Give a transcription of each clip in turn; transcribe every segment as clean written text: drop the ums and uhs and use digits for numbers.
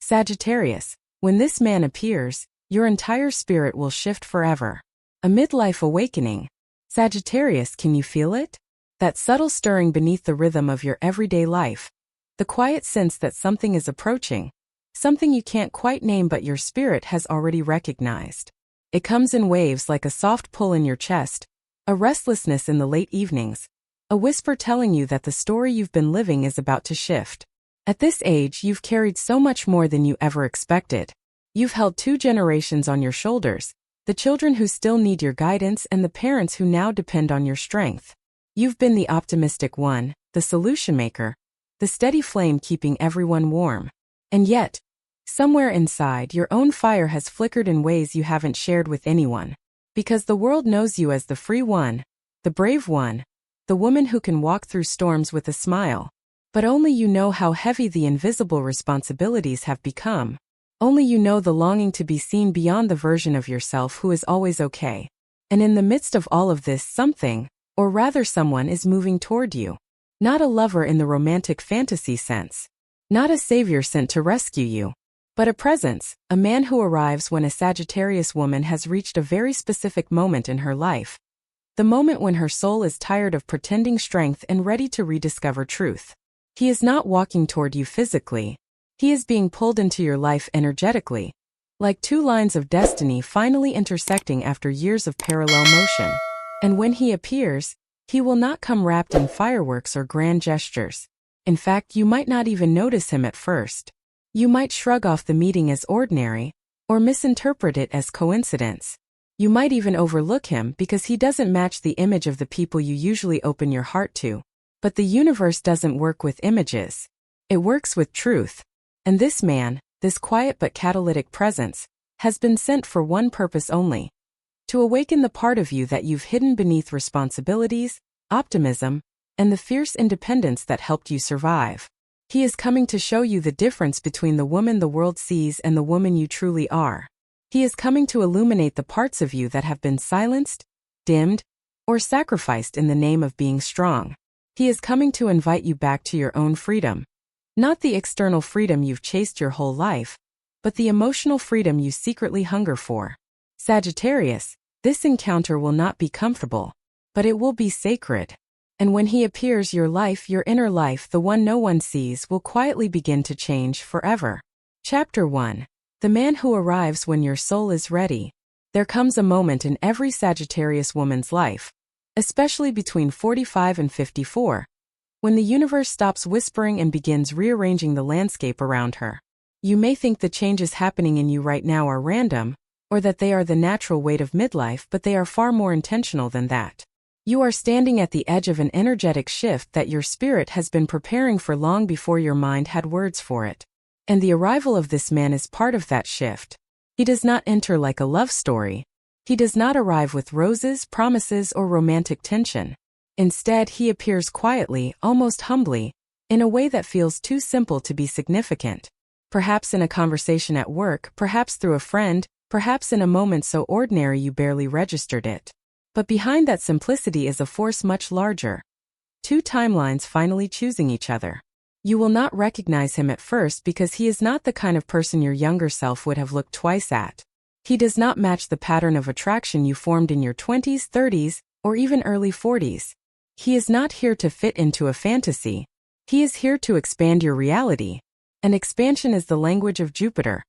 Sagittarius, when this man appears, your entire spirit will shift forever. A midlife awakening. Sagittarius, can you feel it? That subtle stirring beneath the rhythm of your everyday life. The quiet sense that something is approaching. Something you can't quite name but your spirit has already recognized. It comes in waves like a soft pull in your chest, a restlessness in the late evenings, a whisper telling you that the story you've been living is about to shift. At this age, you've carried so much more than you ever expected. You've held 2 generations on your shoulders, the children who still need your guidance and the parents who now depend on your strength. You've been the optimistic one, the solution maker, the steady flame keeping everyone warm. And yet, somewhere inside, your own fire has flickered in ways you haven't shared with anyone. Because the world knows you as the free one, the brave one, the woman who can walk through storms with a smile. But only you know how heavy the invisible responsibilities have become. Only you know the longing to be seen beyond the version of yourself who is always okay. And in the midst of all of this, something, or rather someone, is moving toward you. Not a lover in the romantic fantasy sense. Not a savior sent to rescue you. But a presence, a man who arrives when a Sagittarius woman has reached a very specific moment in her life. The moment when her soul is tired of pretending strength and ready to rediscover truth. He is not walking toward you physically. He is being pulled into your life energetically. Like 2 lines of destiny finally intersecting after years of parallel motion. And when he appears, he will not come wrapped in fireworks or grand gestures. In fact, you might not even notice him at first. You might shrug off the meeting as ordinary, or misinterpret it as coincidence. You might even overlook him because he doesn't match the image of the people you usually open your heart to. But the universe doesn't work with images. It works with truth. And this man, this quiet but catalytic presence, has been sent for one purpose only. To awaken the part of you that you've hidden beneath responsibilities, optimism, and the fierce independence that helped you survive. He is coming to show you the difference between the woman the world sees and the woman you truly are. He is coming to illuminate the parts of you that have been silenced, dimmed, or sacrificed in the name of being strong. He is coming to invite you back to your own freedom. Not the external freedom you've chased your whole life, but the emotional freedom you secretly hunger for. Sagittarius, this encounter will not be comfortable, but it will be sacred. And when he appears, your life, your inner life, the one no one sees, will quietly begin to change forever. Chapter 1. The man who arrives when your soul is ready. There comes a moment in every Sagittarius woman's life, especially between 45 and 54, when the universe stops whispering and begins rearranging the landscape around her. You may think the changes happening in you right now are random, or that they are the natural weight of midlife, but they are far more intentional than that. You are standing at the edge of an energetic shift that your spirit has been preparing for long before your mind had words for it. And the arrival of this man is part of that shift. He does not enter like a love story. He does not arrive with roses, promises, or romantic tension. Instead, he appears quietly, almost humbly, in a way that feels too simple to be significant. Perhaps in a conversation at work, perhaps through a friend, perhaps in a moment so ordinary you barely registered it. But behind that simplicity is a force much larger. 2 timelines finally choosing each other. You will not recognize him at first because he is not the kind of person your younger self would have looked twice at. He does not match the pattern of attraction you formed in your 20s, 30s, or even early 40s. He is not here to fit into a fantasy. He is here to expand your reality. And expansion is the language of Jupiter,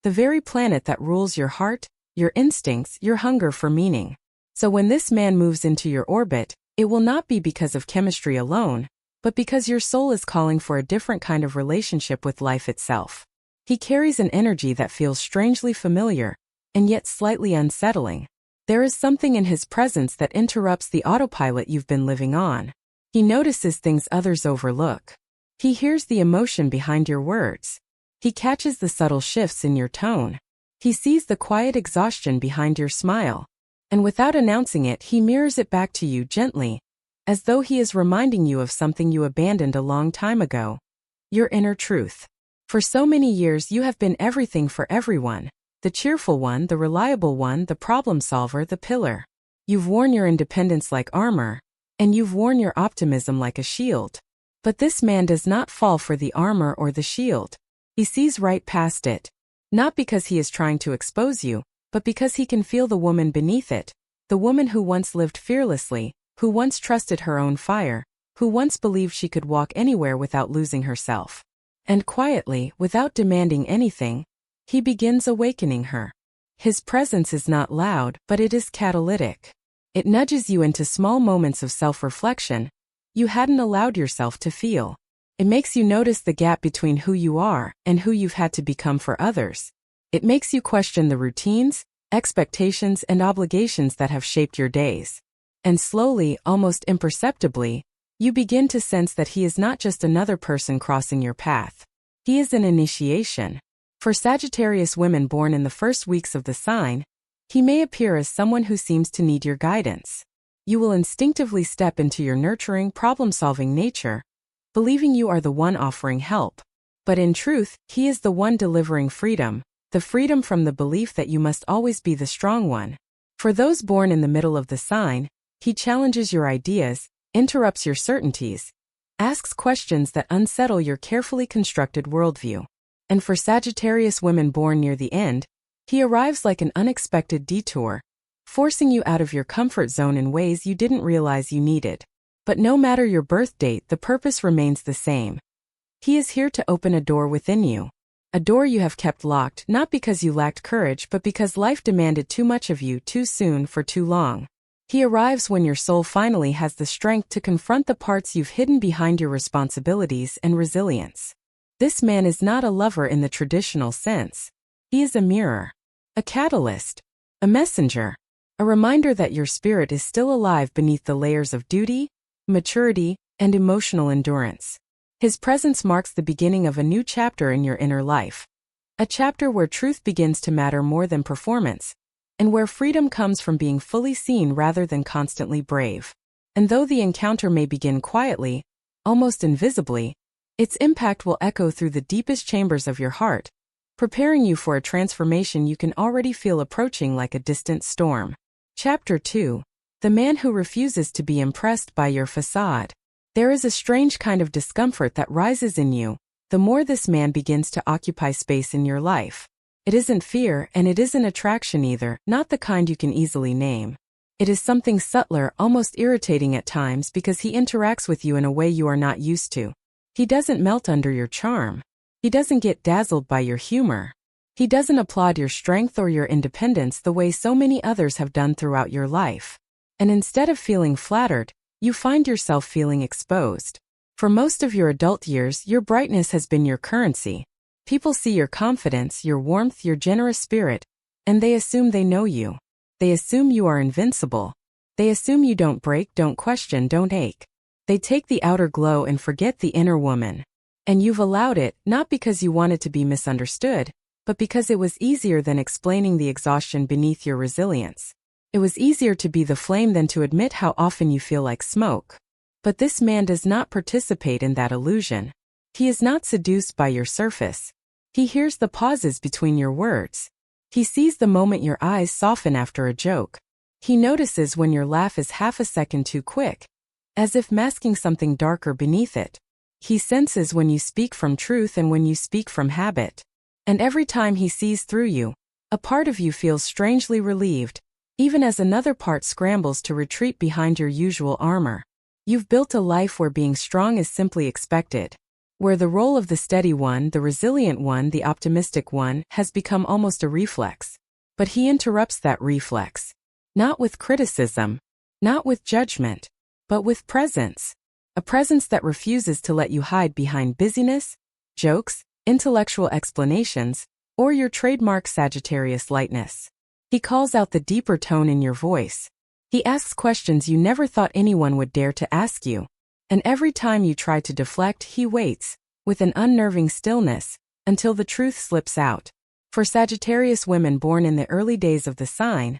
the very planet that rules your heart, your instincts, your hunger for meaning. So when this man moves into your orbit, it will not be because of chemistry alone, but because your soul is calling for a different kind of relationship with life itself. He carries an energy that feels strangely familiar, and yet slightly unsettling. There is something in his presence that interrupts the autopilot you've been living on. He notices things others overlook. He hears the emotion behind your words. He catches the subtle shifts in your tone. He sees the quiet exhaustion behind your smile. And without announcing it, he mirrors it back to you gently, as though he is reminding you of something you abandoned a long time ago. Your inner truth. For so many years you have been everything for everyone. The cheerful one, the reliable one, the problem solver, the pillar. You've worn your independence like armor, and you've worn your optimism like a shield. But this man does not fall for the armor or the shield. He sees right past it. Not because he is trying to expose you, but because he can feel the woman beneath it, the woman who once lived fearlessly, who once trusted her own fire, who once believed she could walk anywhere without losing herself. And quietly, without demanding anything, he begins awakening her. His presence is not loud, but it is catalytic. It nudges you into small moments of self-reflection you hadn't allowed yourself to feel. It makes you notice the gap between who you are and who you've had to become for others. It makes you question the routines, expectations, and obligations that have shaped your days. And slowly, almost imperceptibly, you begin to sense that he is not just another person crossing your path. He is an initiation. For Sagittarius women born in the first weeks of the sign, he may appear as someone who seems to need your guidance. You will instinctively step into your nurturing, problem-solving nature, believing you are the one offering help. But in truth, he is the one delivering freedom, the freedom from the belief that you must always be the strong one. For those born in the middle of the sign, he challenges your ideas, interrupts your certainties, asks questions that unsettle your carefully constructed worldview. And for Sagittarius women born near the end, he arrives like an unexpected detour, forcing you out of your comfort zone in ways you didn't realize you needed. But no matter your birth date, the purpose remains the same. He is here to open a door within you. A door you have kept locked not because you lacked courage but because life demanded too much of you too soon for too long. He arrives when your soul finally has the strength to confront the parts you've hidden behind your responsibilities and resilience. This man is not a lover in the traditional sense. He is a mirror, a catalyst, a messenger, a reminder that your spirit is still alive beneath the layers of duty, maturity, and emotional endurance. His presence marks the beginning of a new chapter in your inner life. A chapter where truth begins to matter more than performance, and where freedom comes from being fully seen rather than constantly brave. And though the encounter may begin quietly, almost invisibly, its impact will echo through the deepest chambers of your heart, preparing you for a transformation you can already feel approaching like a distant storm. Chapter 2. The man who refuses to be impressed by your facade. There is a strange kind of discomfort that rises in you the more this man begins to occupy space in your life. It isn't fear and it isn't attraction either, not the kind you can easily name. It is something subtler, almost irritating at times because he interacts with you in a way you are not used to. He doesn't melt under your charm. He doesn't get dazzled by your humor. He doesn't applaud your strength or your independence the way so many others have done throughout your life. And instead of feeling flattered, you find yourself feeling exposed. For most of your adult years, your brightness has been your currency. People see your confidence, your warmth, your generous spirit, and they assume they know you. They assume you are invincible. They assume you don't break, don't question, don't ache. They take the outer glow and forget the inner woman. And you've allowed it, not because you wanted to be misunderstood, but because it was easier than explaining the exhaustion beneath your resilience. It was easier to be the flame than to admit how often you feel like smoke. But this man does not participate in that illusion. He is not seduced by your surface. He hears the pauses between your words. He sees the moment your eyes soften after a joke. He notices when your laugh is half a second too quick, as if masking something darker beneath it. He senses when you speak from truth and when you speak from habit. And every time he sees through you, a part of you feels strangely relieved, even as another part scrambles to retreat behind your usual armor. You've built a life where being strong is simply expected, where the role of the steady one, the resilient one, the optimistic one, has become almost a reflex. But he interrupts that reflex. Not with criticism, not with judgment, but with presence. A presence that refuses to let you hide behind busyness, jokes, intellectual explanations, or your trademark Sagittarius lightness. He calls out the deeper tone in your voice. He asks questions you never thought anyone would dare to ask you. And every time you try to deflect, he waits, with an unnerving stillness, until the truth slips out. For Sagittarius women born in the early days of the sign,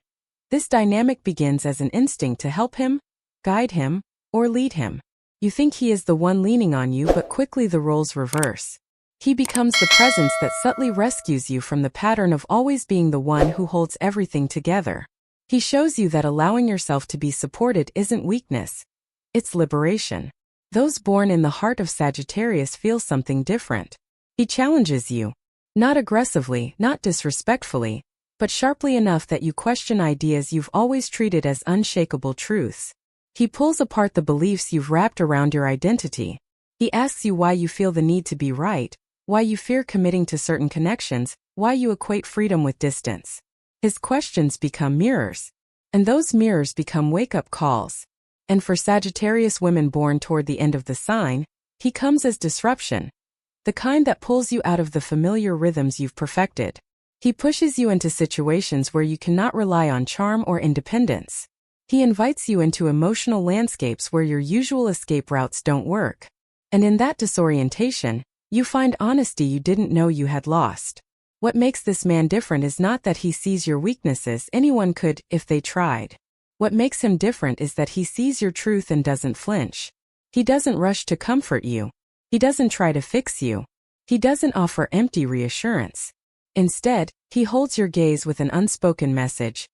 this dynamic begins as an instinct to help him, guide him, or lead him. You think he is the one leaning on you, but quickly the roles reverse. He becomes the presence that subtly rescues you from the pattern of always being the one who holds everything together. He shows you that allowing yourself to be supported isn't weakness, it's liberation. Those born in the heart of Sagittarius feel something different. He challenges you. Not aggressively, not disrespectfully, but sharply enough that you question ideas you've always treated as unshakable truths. He pulls apart the beliefs you've wrapped around your identity. He asks you why you feel the need to be right, why you fear committing to certain connections, why you equate freedom with distance. His questions become mirrors. And those mirrors become wake-up calls. And for Sagittarius women born toward the end of the sign, he comes as disruption. The kind that pulls you out of the familiar rhythms you've perfected. He pushes you into situations where you cannot rely on charm or independence. He invites you into emotional landscapes where your usual escape routes don't work. And in that disorientation, you find honesty you didn't know you had lost. What makes this man different is not that he sees your weaknesses. Anyone could, if they tried. What makes him different is that he sees your truth and doesn't flinch. He doesn't rush to comfort you. He doesn't try to fix you. He doesn't offer empty reassurance. Instead, he holds your gaze with an unspoken message.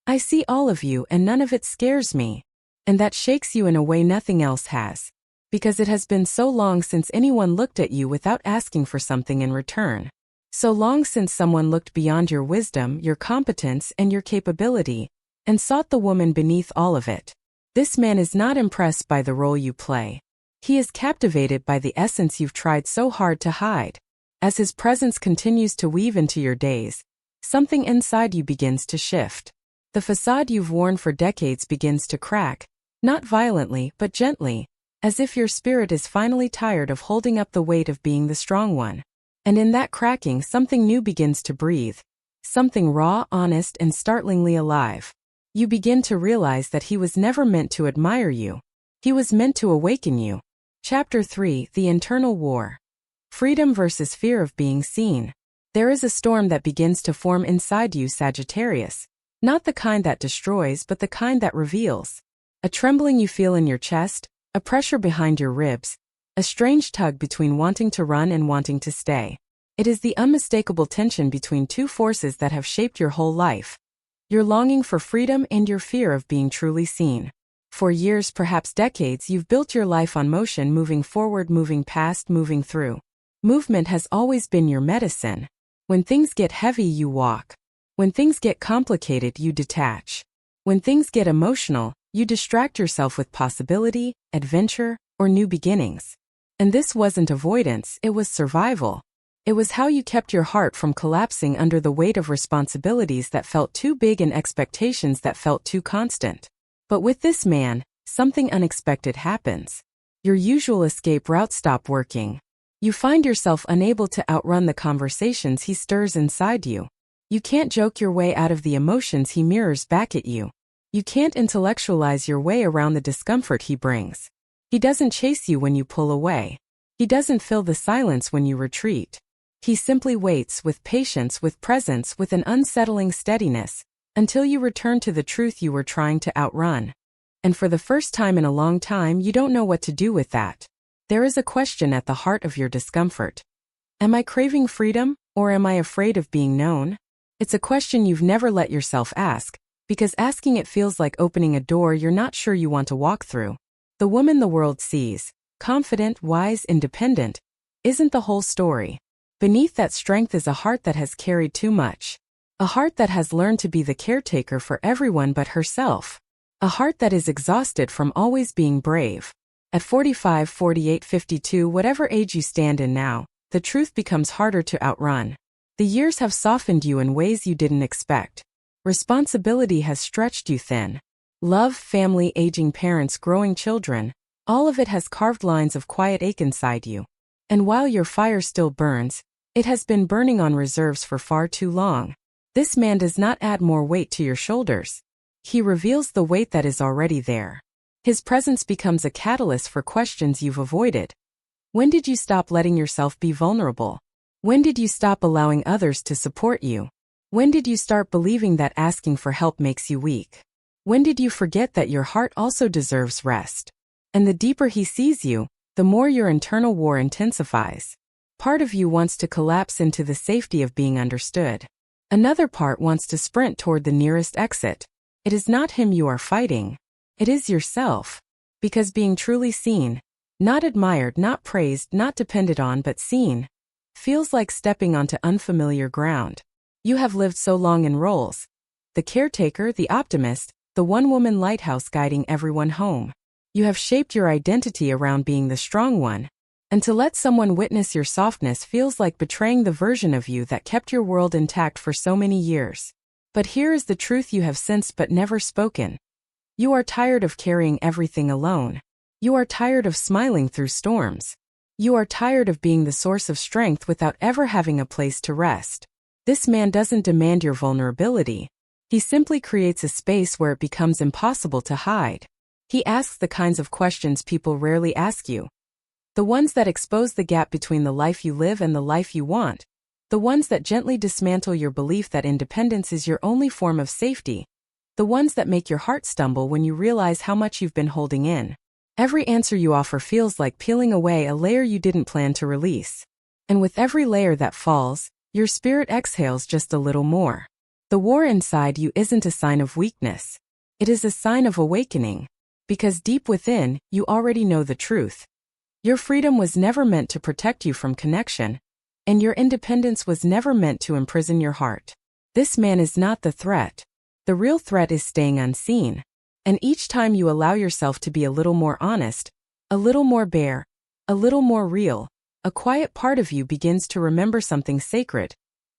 I see all of you and none of it scares me. And that shakes you in a way nothing else has. Because it has been so long since anyone looked at you without asking for something in return. So long since someone looked beyond your wisdom, your competence, and your capability, and sought the woman beneath all of it. This man is not impressed by the role you play. He is captivated by the essence you've tried so hard to hide. As his presence continues to weave into your days, something inside you begins to shift. The facade you've worn for decades begins to crack, not violently but gently, as if your spirit is finally tired of holding up the weight of being the strong one. And in that cracking, something new begins to breathe. Something raw, honest, and startlingly alive. You begin to realize that he was never meant to admire you. He was meant to awaken you. Chapter 3: The Internal War. Freedom versus fear of being seen. There is a storm that begins to form inside you, Sagittarius. Not the kind that destroys, but the kind that reveals. A trembling you feel in your chest, a pressure behind your ribs, a strange tug between wanting to run and wanting to stay. It is the unmistakable tension between two forces that have shaped your whole life. Your longing for freedom and your fear of being truly seen. For years, perhaps decades, you've built your life on motion, moving forward, moving past, moving through. Movement has always been your medicine. When things get heavy, you walk. When things get complicated, you detach. When things get emotional, you distract yourself with possibility, adventure, or new beginnings. And this wasn't avoidance, it was survival. It was how you kept your heart from collapsing under the weight of responsibilities that felt too big and expectations that felt too constant. But with this man, something unexpected happens. Your usual escape routes stop working. You find yourself unable to outrun the conversations he stirs inside you. You can't joke your way out of the emotions he mirrors back at you. You can't intellectualize your way around the discomfort he brings. He doesn't chase you when you pull away. He doesn't fill the silence when you retreat. He simply waits with patience, with presence, with an unsettling steadiness, until you return to the truth you were trying to outrun. And for the first time in a long time, you don't know what to do with that. There is a question at the heart of your discomfort. Am I craving freedom, or am I afraid of being known? It's a question you've never let yourself ask, because asking it feels like opening a door you're not sure you want to walk through. The woman the world sees, confident, wise, independent, isn't the whole story. Beneath that strength is a heart that has carried too much. A heart that has learned to be the caretaker for everyone but herself. A heart that is exhausted from always being brave. At 45, 48, 52, whatever age you stand in now, the truth becomes harder to outrun. The years have softened you in ways you didn't expect. Responsibility has stretched you thin. Love, family, aging parents, growing children, all of it has carved lines of quiet ache inside you. And while your fire still burns, it has been burning on reserves for far too long. This man does not add more weight to your shoulders. He reveals the weight that is already there. His presence becomes a catalyst for questions you've avoided. When did you stop letting yourself be vulnerable? When did you stop allowing others to support you? When did you start believing that asking for help makes you weak? When did you forget that your heart also deserves rest? And the deeper he sees you, the more your internal war intensifies. Part of you wants to collapse into the safety of being understood. Another part wants to sprint toward the nearest exit. It is not him you are fighting. It is yourself. Because being truly seen, not admired, not praised, not depended on but seen, feels like stepping onto unfamiliar ground. You have lived so long in roles: the caretaker, the optimist, the one-woman lighthouse guiding everyone home. You have shaped your identity around being the strong one, and to let someone witness your softness feels like betraying the version of you that kept your world intact for so many years. But here is the truth you have sensed but never spoken. You are tired of carrying everything alone. You are tired of smiling through storms. You are tired of being the source of strength without ever having a place to rest. This man doesn't demand your vulnerability. He simply creates a space where it becomes impossible to hide. He asks the kinds of questions people rarely ask you. The ones that expose the gap between the life you live and the life you want. The ones that gently dismantle your belief that independence is your only form of safety. The ones that make your heart stumble when you realize how much you've been holding in. Every answer you offer feels like peeling away a layer you didn't plan to release. And with every layer that falls, your spirit exhales just a little more. The war inside you isn't a sign of weakness. It is a sign of awakening. Because deep within, you already know the truth. Your freedom was never meant to protect you from connection, and your independence was never meant to imprison your heart. This man is not the threat. The real threat is staying unseen. And each time you allow yourself to be a little more honest, a little more bare, a little more real, a quiet part of you begins to remember something sacred,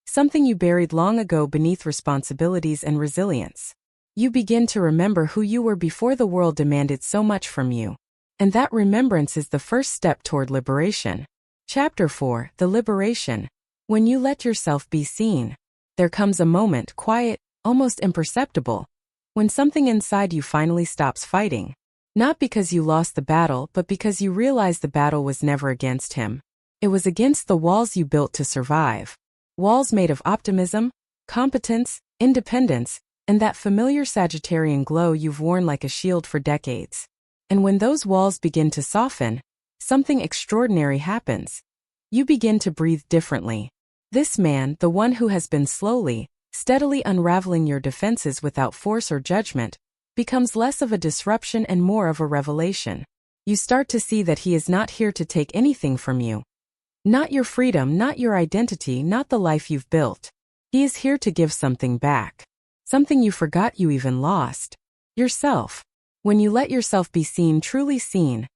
something you buried long ago beneath responsibilities and resilience. You begin to remember who you were before the world demanded so much from you. And that remembrance is the first step toward liberation. Chapter 4: The Liberation. When you let yourself be seen, there comes a moment, quiet, almost imperceptible, when something inside you finally stops fighting. Not because you lost the battle, but because you realize the battle was never against him. It was against the walls you built to survive. Walls made of optimism, competence, independence, and that familiar Sagittarian glow you've worn like a shield for decades. And when those walls begin to soften, something extraordinary happens. You begin to breathe differently. This man, the one who has been slowly, steadily unraveling your defenses without force or judgment, becomes less of a disruption and more of a revelation. You start to see that he is not here to take anything from you. Not your freedom, not your identity, not the life you've built. He is here to give something back. Something you forgot you even lost. Yourself. When you let yourself be seen, truly seen,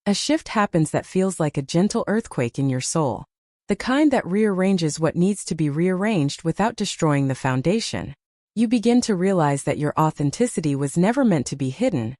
a shift happens that feels like a gentle earthquake in your soul. The kind that rearranges what needs to be rearranged without destroying the foundation. You begin to realize that your authenticity was never meant to be hidden,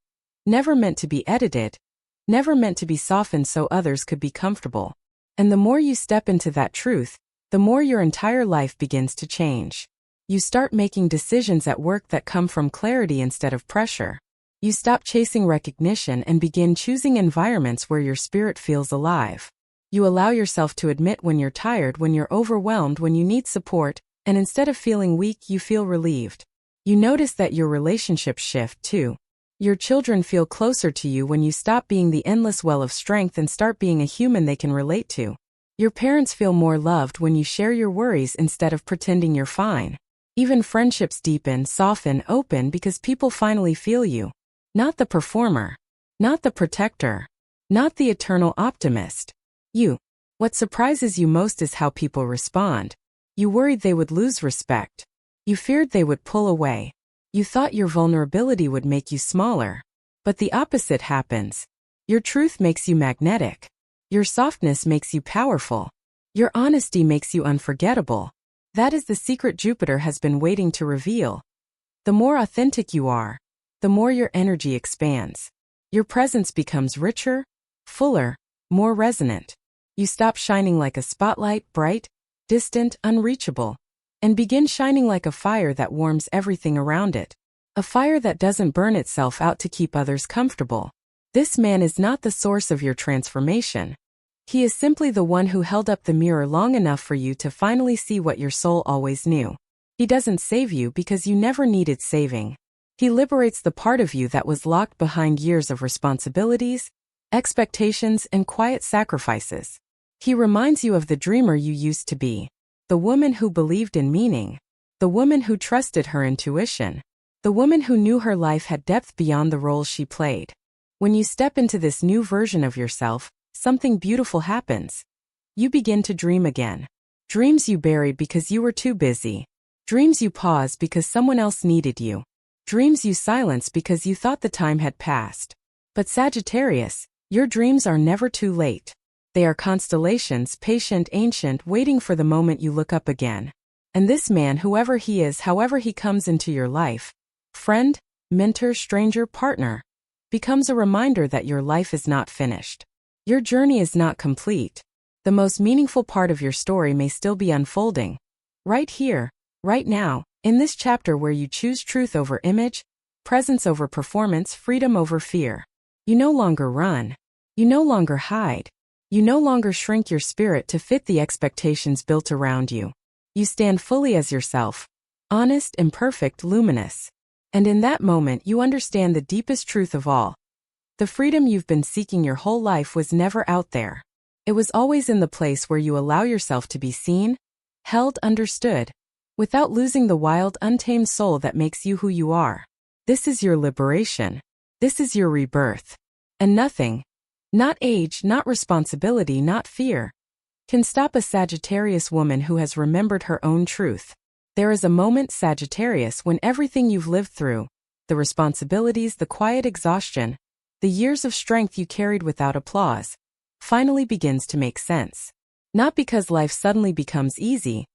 never meant to be edited, never meant to be softened so others could be comfortable. And the more you step into that truth, the more your entire life begins to change. You start making decisions at work that come from clarity instead of pressure. You stop chasing recognition and begin choosing environments where your spirit feels alive. You allow yourself to admit when you're tired, when you're overwhelmed, when you need support, and instead of feeling weak, you feel relieved. You notice that your relationships shift too. Your children feel closer to you when you stop being the endless well of strength and start being a human they can relate to. Your parents feel more loved when you share your worries instead of pretending you're fine. Even friendships deepen, soften, open because people finally feel you. Not the performer. Not the protector. Not the eternal optimist. You. What surprises you most is how people respond. You worried they would lose respect. You feared they would pull away. You thought your vulnerability would make you smaller. But the opposite happens. Your truth makes you magnetic. Your softness makes you powerful. Your honesty makes you unforgettable. That is the secret Jupiter has been waiting to reveal. The more authentic you are, the more your energy expands. Your presence becomes richer, fuller, more resonant. You stop shining like a spotlight, bright, distant, unreachable, and begin shining like a fire that warms everything around it. A fire that doesn't burn itself out to keep others comfortable. This man is not the source of your transformation. He is simply the one who held up the mirror long enough for you to finally see what your soul always knew. He doesn't save you because you never needed saving. He liberates the part of you that was locked behind years of responsibilities, expectations, and quiet sacrifices. He reminds you of the dreamer you used to be, the woman who believed in meaning, the woman who trusted her intuition, the woman who knew her life had depth beyond the roles she played. When you step into this new version of yourself, something beautiful happens. You begin to dream again. Dreams you buried because you were too busy. Dreams you paused because someone else needed you. Dreams you silenced because you thought the time had passed. But Sagittarius, your dreams are never too late. They are constellations, patient, ancient, waiting for the moment you look up again. And this man, whoever he is, however he comes into your life, friend, mentor, stranger, partner, becomes a reminder that your life is not finished. Your journey is not complete. The most meaningful part of your story may still be unfolding. Right here, right now, in this chapter where you choose truth over image, presence over performance, freedom over fear. You no longer run. You no longer hide. You no longer shrink your spirit to fit the expectations built around you. You stand fully as yourself, honest, imperfect, luminous. And in that moment you understand the deepest truth of all. The freedom you've been seeking your whole life was never out there. It was always in the place where you allow yourself to be seen, held, understood, without losing the wild, untamed soul that makes you who you are. This is your liberation. This is your rebirth. And nothing, not age, not responsibility, not fear, can stop a Sagittarius woman who has remembered her own truth. There is a moment, Sagittarius, when everything you've lived through, the responsibilities, the quiet exhaustion, the years of strength you carried without applause, finally begins to make sense. Not because life suddenly becomes easy,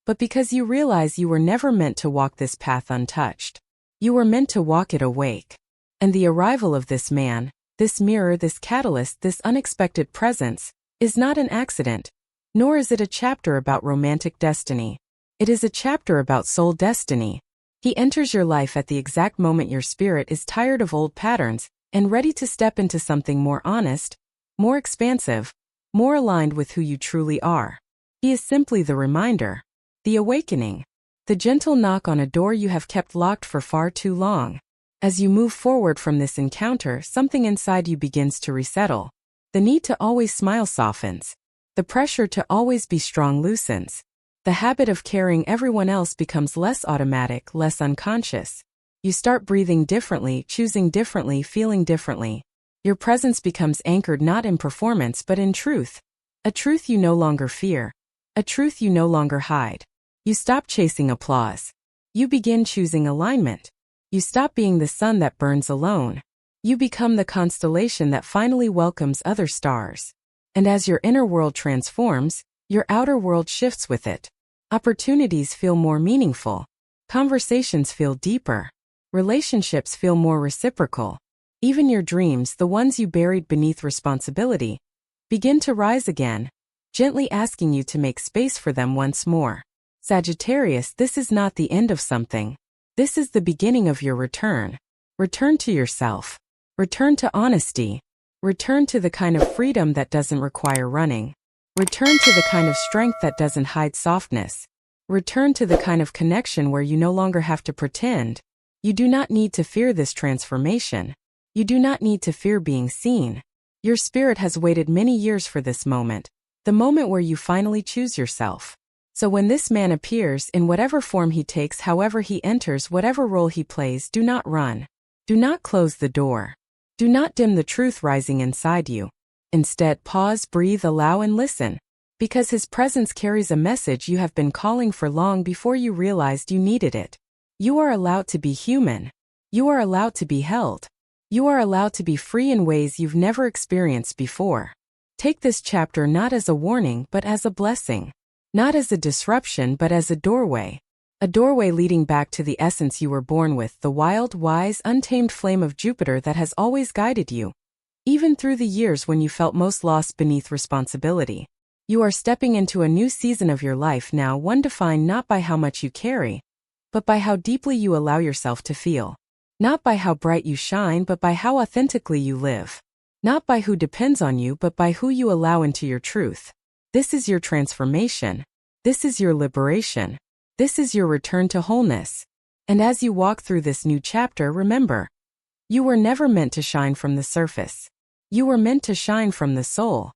but because you realize you were never meant to walk this path untouched. You were meant to walk it awake. And the arrival of this man, this mirror, this catalyst, this unexpected presence, is not an accident, nor is it a chapter about romantic destiny. It is a chapter about soul destiny. He enters your life at the exact moment your spirit is tired of old patterns and ready to step into something more honest, more expansive, more aligned with who you truly are. He is simply the reminder, the awakening, the gentle knock on a door you have kept locked for far too long. As you move forward from this encounter, something inside you begins to resettle. The need to always smile softens. The pressure to always be strong loosens. The habit of carrying everyone else becomes less automatic, less unconscious. You start breathing differently, choosing differently, feeling differently. Your presence becomes anchored not in performance but in truth. A truth you no longer fear. A truth you no longer hide. You stop chasing applause. You begin choosing alignment. You stop being the sun that burns alone. You become the constellation that finally welcomes other stars. And as your inner world transforms, your outer world shifts with it. Opportunities feel more meaningful. Conversations feel deeper. Relationships feel more reciprocal. Even your dreams, the ones you buried beneath responsibility, begin to rise again, gently asking you to make space for them once more. Sagittarius, this is not the end of something. This is the beginning of your return. Return to yourself. Return to honesty. Return to the kind of freedom that doesn't require running. Return to the kind of strength that doesn't hide softness. Return to the kind of connection where you no longer have to pretend. You do not need to fear this transformation. You do not need to fear being seen. Your spirit has waited many years for this moment, the moment where you finally choose yourself. So when this man appears, in whatever form he takes, however he enters, whatever role he plays, do not run. Do not close the door. Do not dim the truth rising inside you. Instead, pause, breathe, allow, and listen. Because his presence carries a message you have been calling for long before you realized you needed it. You are allowed to be human. You are allowed to be held. You are allowed to be free in ways you've never experienced before. Take this chapter not as a warning but as a blessing. Not as a disruption but as a doorway. A doorway leading back to the essence you were born with, the wild, wise, untamed flame of Jupiter that has always guided you. Even through the years when you felt most lost beneath responsibility. You are stepping into a new season of your life now, one defined not by how much you carry, but by how deeply you allow yourself to feel. Not by how bright you shine, but by how authentically you live. Not by who depends on you, but by who you allow into your truth. This is your transformation. This is your liberation. This is your return to wholeness. And as you walk through this new chapter, remember, you were never meant to shine from the surface. You were meant to shine from the soul.